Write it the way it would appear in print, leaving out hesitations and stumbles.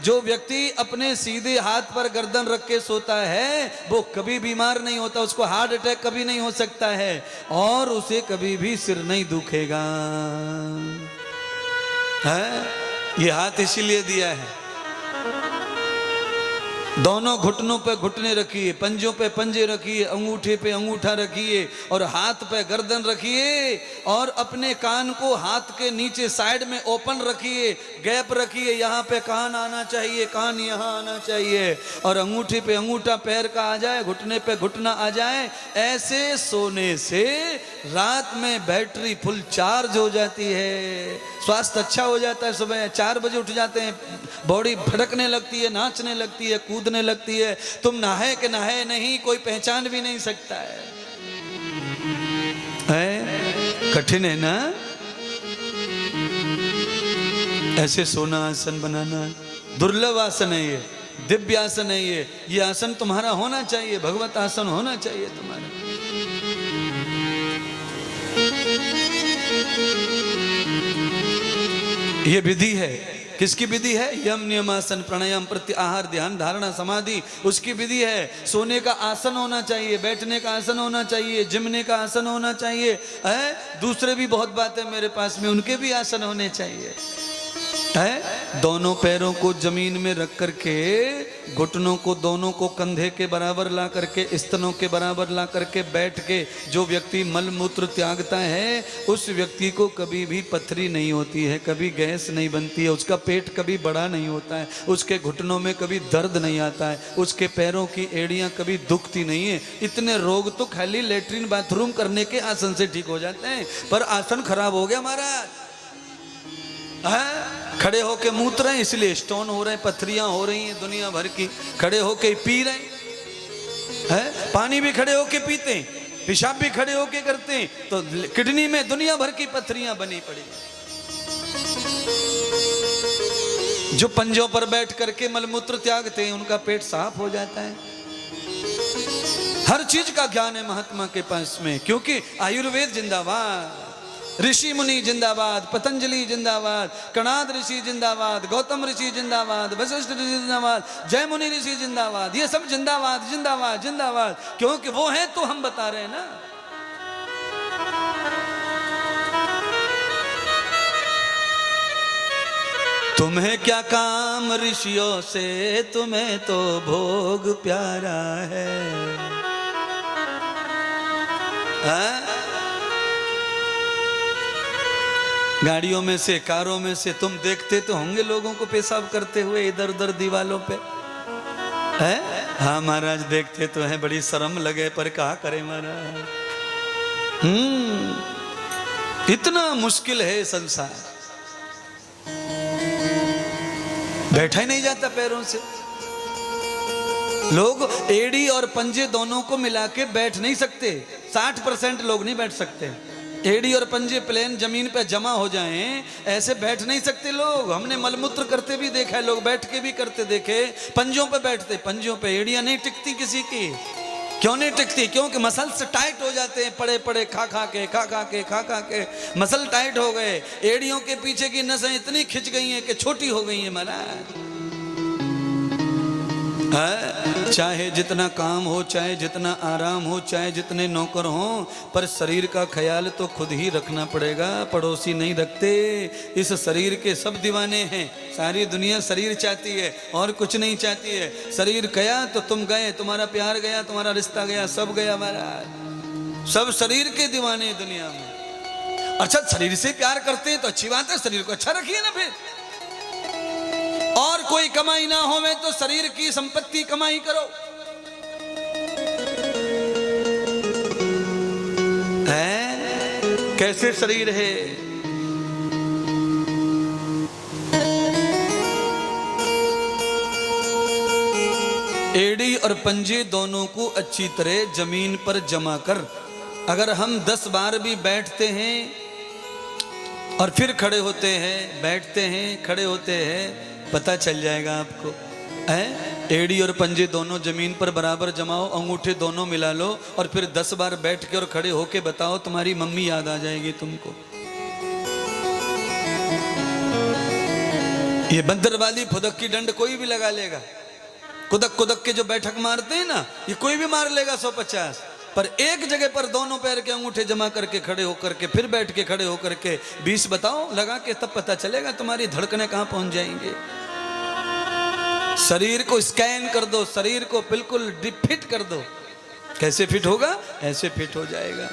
जो व्यक्ति अपने सीधे हाथ पर गर्दन रख के सोता है वो कभी बीमार नहीं होता, उसको हार्ट अटैक कभी नहीं हो सकता है और उसे कभी भी सिर नहीं दुखेगा। है ये हाथ इसीलिए दिया है। दोनों घुटनों पे घुटने रखिए, पंजों पे पंजे रखिए, अंगूठे पे अंगूठा रखिए और हाथ पे गर्दन रखिए और अपने कान को हाथ के नीचे साइड में ओपन रखिए, गैप रखिए। यहाँ पे कान आना चाहिए, कान यहाँ आना चाहिए और अंगूठे पे अंगूठा पैर का आ जाए, घुटने पे घुटना आ जाए। ऐसे सोने से रात में बैटरी फुल चार्ज हो जाती है, स्वास्थ्य अच्छा हो जाता है। सुबह 4 बजे उठ जाते हैं, बॉडी फड़कने लगती है, नाचने लगती है, कूदने लगती है। तुम नहाए कि नहाए नहीं कोई पहचान भी नहीं सकता है? कठिन है ना? ऐसे सोना आसन बनाना दुर्लभ आसन है, ये दिव्य आसन है। ये आसन तुम्हारा होना चाहिए, भगवत आसन होना चाहिए तुम्हारा। ये विधि है, किसकी विधि है? यम नियमासन, प्राणायाम, प्रत्याहार, ध्यान, धारणा, समाधि, उसकी विधि है। सोने का आसन होना चाहिए, बैठने का आसन होना चाहिए, जिमने का आसन होना चाहिए। दूसरे भी बहुत बातें मेरे पास में, उनके भी आसन होने चाहिए। है दोनों पैरों को जमीन में रख करके, घुटनों को दोनों को कंधे के बराबर ला करके, स्तनों के बराबर ला करके बैठ के जो व्यक्ति मल मूत्र त्यागता है उस व्यक्ति को कभी भी पथरी नहीं होती है, कभी गैस नहीं बनती है, उसका पेट कभी बड़ा नहीं होता है, उसके घुटनों में कभी दर्द नहीं आता है, उसके पैरों की एड़ियां कभी दुखती नहीं है। इतने रोग तो खाली लेटरिन बाथरूम करने के आसन से ठीक हो जाते हैं, पर आसन खराब हो गया महाराज। खड़े होके मूत्र रहे इसलिए स्टोन हो रहे हैं, पथरियां हो रही हैं दुनिया भर की। खड़े होके पी रहे हैं, पानी भी खड़े होके पीते हैं, पेशाब भी खड़े होके करते हैं, तो किडनी में दुनिया भर की पथरियां बनी पड़ी। जो पंजों पर बैठ करके मलमूत्र त्यागते हैं उनका पेट साफ हो जाता है। हर चीज का ज्ञान है महात्मा के पास में, क्योंकि आयुर्वेद जिंदाबाद, ऋषि मुनि जिंदाबाद, पतंजलि जिंदाबाद, कणाद ऋषि जिंदाबाद, गौतम ऋषि जिंदाबाद, वशिष्ठ ऋषि जिंदाबाद, जय मुनि ऋषि जिंदाबाद। ये सब जिंदाबाद जिंदाबाद जिंदाबाद, क्योंकि वो है तो हम बता रहे हैं ना। तुम्हें क्या काम ऋषियों से, तुम्हें तो भोग प्यारा है। गाड़ियों में से, कारों में से तुम देखते तो होंगे लोगों को पेशाब करते हुए इधर उधर दीवालों पे, है? हाँ महाराज देखते तो हैं, बड़ी शर्म लगे पर क्या करें महाराज। इतना मुश्किल है संसार, बैठा ही नहीं जाता पैरों से। लोग एड़ी और पंजे दोनों को मिला के बैठ नहीं सकते, 60% लोग नहीं बैठ सकते। एड़ी और पंजे प्लेन जमीन पे जमा हो जाएं, ऐसे बैठ नहीं सकते लोग। हमने मलमूत्र करते भी देखा है, लोग बैठ के भी करते देखे, पंजों पे बैठते, पंजों पे। एड़ियां नहीं टिकती किसी की। क्यों नहीं टिकती? क्योंकि मसल्स टाइट हो जाते हैं, पड़े पड़े खा खा के मसल टाइट हो गए। एड़ियों के पीछे की नसें इतनी खिंच गई हैं कि छोटी हो गई हैं महाराज। चाहे जितना काम हो, चाहे जितना आराम हो, चाहे जितने नौकर हों, पर शरीर का ख्याल तो खुद ही रखना पड़ेगा, पड़ोसी नहीं रखते। इस शरीर के सब दीवाने हैं, सारी दुनिया शरीर चाहती है और कुछ नहीं चाहती है। शरीर गया तो तुम गए, तुम्हारा प्यार गया, तुम्हारा रिश्ता गया, सब गया महाराज। सब शरीर के दीवाने दुनिया में। अच्छा शरीर से प्यार करते हैं तो अच्छी बात है, शरीर को अच्छा रखिए ना फिर। और कोई कमाई ना होवे तो शरीर की संपत्ति कमाई करो। कैसे शरीर है? एड़ी और पंजे दोनों को अच्छी तरह जमीन पर जमा कर, अगर हम 10 बार भी बैठते हैं और फिर खड़े होते हैं, बैठते हैं, खड़े होते हैं, पता चल जाएगा आपको। एड़ी और पंजे दोनों जमीन पर बराबर जमाओ, अंगूठे दोनों मिला लो और फिर 10 बार बैठ के और खड़े होके बताओ, तुम्हारी मम्मी याद आ जाएगी तुमको। ये बंदर वाली फुदक की डंड कोई भी लगा लेगा, कुदक कुदक के जो बैठक मारते हैं ना, ये कोई भी मार लेगा 150, पर एक जगह पर दोनों पैर के अंगूठे जमा करके खड़े होकर के फिर बैठ के खड़े होकर के 20 बताओ लगा के, तब पता चलेगा तुम्हारी धड़कनें कहां पहुंच जाएंगे। शरीर को स्कैन कर दो, शरीर को बिल्कुल फिट कर दो। कैसे फिट होगा? ऐसे फिट हो जाएगा।